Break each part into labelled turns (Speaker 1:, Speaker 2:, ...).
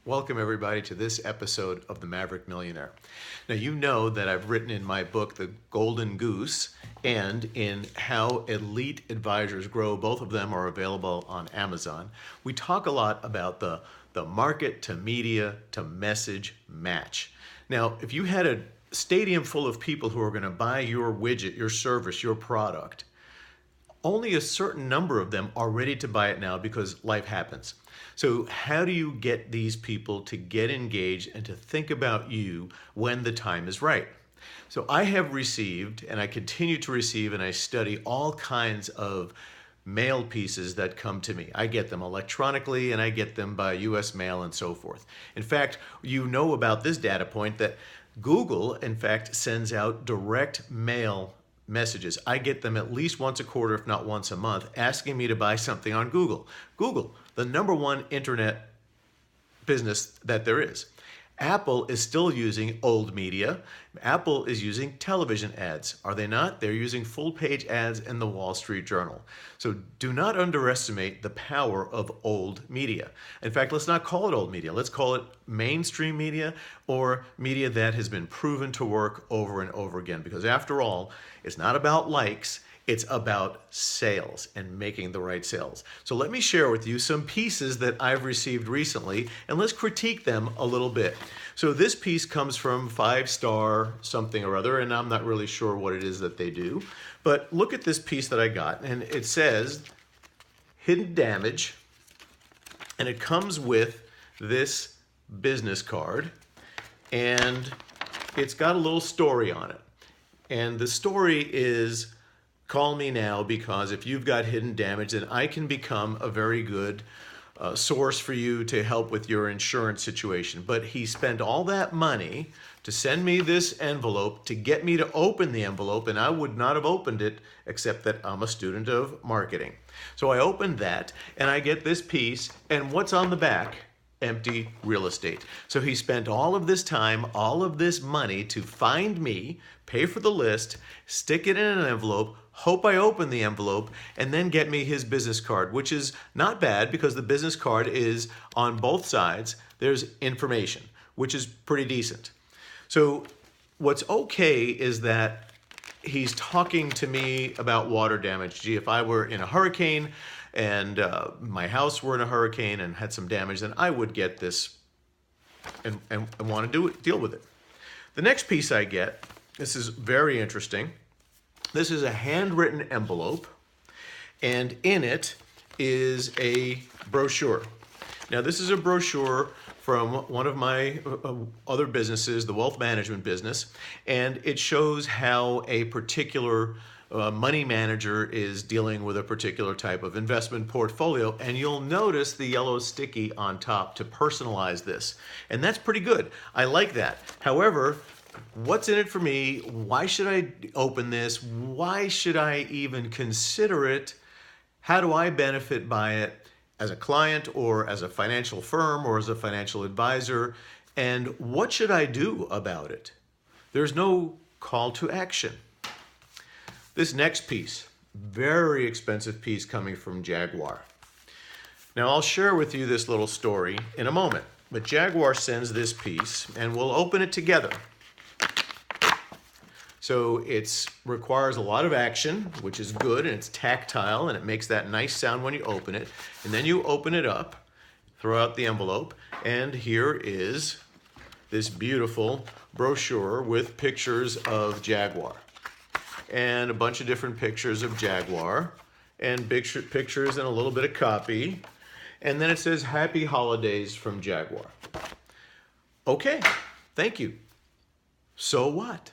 Speaker 1: Welcome everybody to this episode of the Maverick Millionaire. Now you know that I've written in my book, The Golden Goose, and in How Elite Advisors Grow. Both of them are available on Amazon. We talk a lot about the market to media to message match. Now, if you had a stadium full of people who are going to buy your widget, your service, your product, only a certain number of them are ready to buy it now because life happens. So how do you get these people to get engaged and to think about you when the time is right? So I have received, and I continue to receive, and I study all kinds of mail pieces that come to me. I get them electronically and I get them by US mail and so forth. In fact, you know about this data point that Google, in fact, sends out direct mail messages. I get them at least once a quarter, if not once a month, asking me to buy something on Google. Google, the #1 internet business that there is. Apple is still using old media. Apple is using television ads. Are they not? They're using full page ads in the Wall Street Journal. So do not underestimate the power of old media. In fact, let's not call it old media. Let's call it mainstream media or media that has been proven to work over and over again. Because after all, it's not about likes. It's about sales and making the right sales. So let me share with you some pieces that I've received recently, and let's critique them a little bit. So this piece comes from 5-star something or other, and I'm not really sure what it is that they do. But look at this piece that I got, and it says hidden damage, and it comes with this business card, and it's got a little story on it. And the story is, call me now, because if you've got hidden damage, then I can become a very good source for you to help with your insurance situation. But he spent all that money to send me this envelope to get me to open the envelope, and I would not have opened it except that I'm a student of marketing. So I opened that, and I get this piece, and what's on the back? Empty real estate. So he spent all of this time, all of this money to find me, pay for the list, stick it in an envelope, hope I open the envelope, and then get me his business card, which is not bad because the business card is on both sides. There's information, which is pretty decent. So what's okay is that he's talking to me about water damage. Gee, if I were in a hurricane and my house were in a hurricane and had some damage, then I would get this and want to deal with it. The next piece I get, this is very interesting. This is a handwritten envelope, and in it is a brochure. Now, this is a brochure from one of my other businesses, the wealth management business, and it shows how a particular money manager is dealing with a particular type of investment portfolio, and you'll notice the yellow sticky on top to personalize this, and that's pretty good. I like that. However, what's in it for me? Why should I open this? Why should I even consider it? How do I benefit by it as a client or as a financial firm or as a financial advisor? And what should I do about it? There's no call to action. This next piece, very expensive piece coming from Jaguar. Now I'll share with you this little story in a moment, but Jaguar sends this piece and we'll open it together. So it requires a lot of action, which is good, and it's tactile, and it makes that nice sound when you open it. And then you open it up, throw out the envelope, and here is this beautiful brochure with pictures of Jaguar. And a bunch of different pictures of Jaguar, and pictures and a little bit of copy. And then it says, Happy Holidays from Jaguar. Okay, thank you. So what?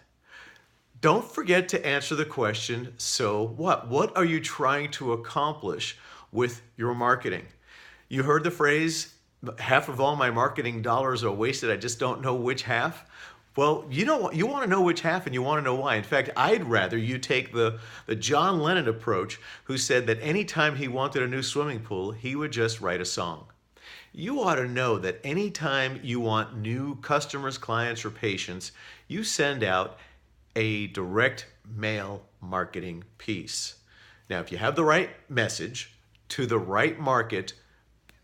Speaker 1: Don't forget to answer the question, so what? What are you trying to accomplish with your marketing? You heard the phrase, half of all my marketing dollars are wasted, I just don't know which half. Well, you want to know which half, and you want to know why. In fact, I'd rather you take the John Lennon approach, who said that anytime he wanted a new swimming pool, he would just write a song. You ought to know that anytime you want new customers, clients, or patients, you send out a direct mail marketing piece. Now, if you have the right message to the right market,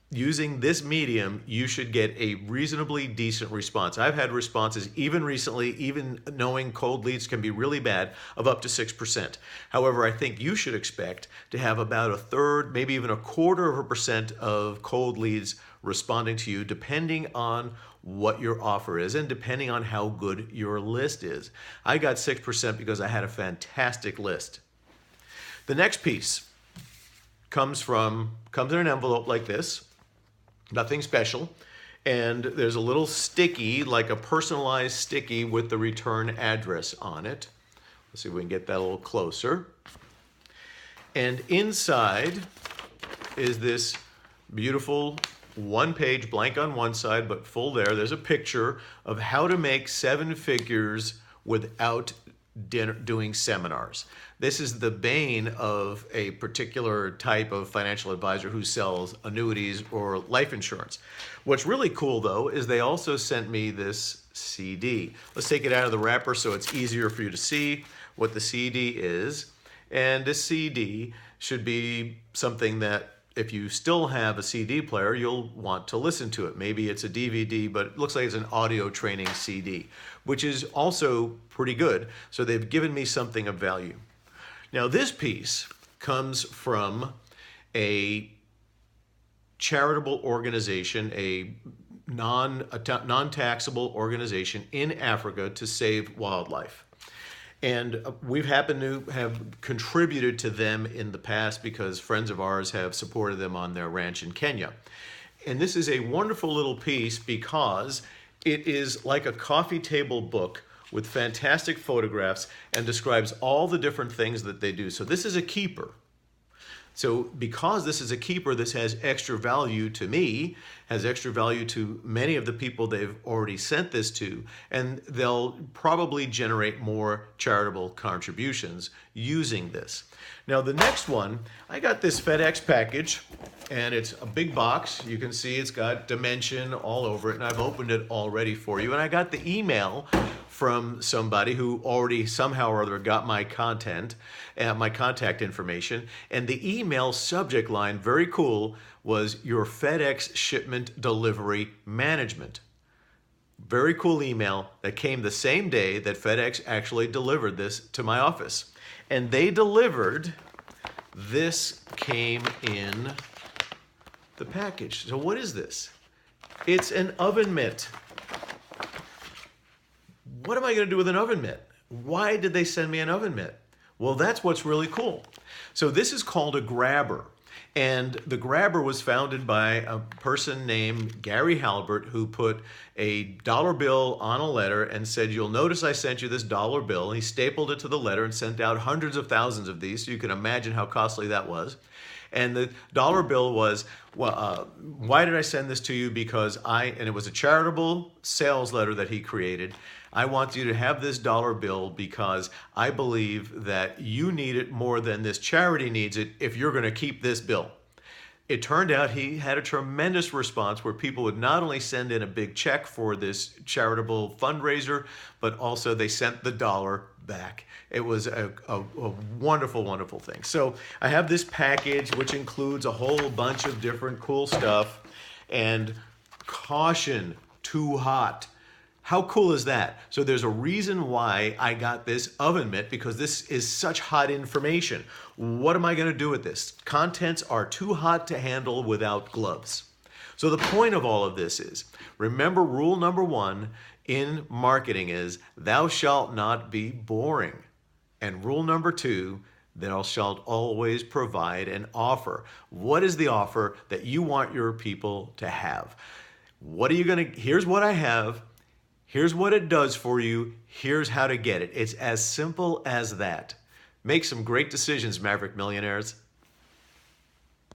Speaker 1: using this medium, you should get a reasonably decent response. I've had responses even recently, even knowing cold leads can be really bad, of up to 6%. However, I think you should expect to have about a third, maybe even a quarter of a percent of cold leads responding to you, depending on what your offer is and depending on how good your list is. I got 6% because I had a fantastic list. The next piece comes in an envelope like this. Nothing special. And there's a little sticky, like a personalized sticky with the return address on it. Let's see if we can get that a little closer. And inside is this beautiful one-page, blank on one side, but full there. There's a picture of how to make 7 figures without doing seminars. This is the bane of a particular type of financial advisor who sells annuities or life insurance. What's really cool though is they also sent me this CD. Let's take it out of the wrapper so it's easier for you to see what the CD is. And this CD should be something that if you still have a CD player, you'll want to listen to it. Maybe it's a DVD, but it looks like it's an audio training CD, which is also pretty good. So they've given me something of value. Now this piece comes from a charitable organization, a non-taxable organization in Africa to save wildlife. And we've happened to have contributed to them in the past because friends of ours have supported them on their ranch in Kenya. And this is a wonderful little piece because it is like a coffee table book with fantastic photographs and describes all the different things that they do. So this is a keeper. So because this is a keeper, this has extra value to me, has extra value to many of the people they've already sent this to, and they'll probably generate more charitable contributions using this. Now the next one, I got this FedEx package, and it's a big box. You can see it's got dimension all over it, and I've opened it already for you. And I got the email from somebody who already somehow or other got my content, my contact information, and the email subject line, very cool, was your FedEx shipment delivery management. Very cool email that came the same day that FedEx actually delivered this to my office. And they delivered, this came in the package. So what is this? It's an oven mitt. What am I going to do with an oven mitt? Why did they send me an oven mitt? Well, that's what's really cool. So this is called a grabber. And the grabber was founded by a person named Gary Halbert, who put a dollar bill on a letter and said, "You'll notice I sent you this dollar bill." And he stapled it to the letter and sent out hundreds of thousands of these, so you can imagine how costly that was. And the dollar bill was, why did I send this to you? Because and it was a charitable sales letter that he created. I want you to have this dollar bill because I believe that you need it more than this charity needs it if you're going to keep this bill. It turned out he had a tremendous response where people would not only send in a big check for this charitable fundraiser, but also they sent the dollar back. It was a wonderful, wonderful thing. So I have this package, which includes a whole bunch of different cool stuff. And caution, too hot. How cool is that? So there's a reason why I got this oven mitt, because this is such hot information. What am I going to do with this? Contents are too hot to handle without gloves. So the point of all of this is, remember rule number 1 in marketing is, thou shalt not be boring. And rule number 2, thou shalt always provide an offer. What is the offer that you want your people to have? What are you going to, here's what I have. Here's what it does for you. Here's how to get it. It's as simple as that. Make some great decisions, Maverick Millionaires.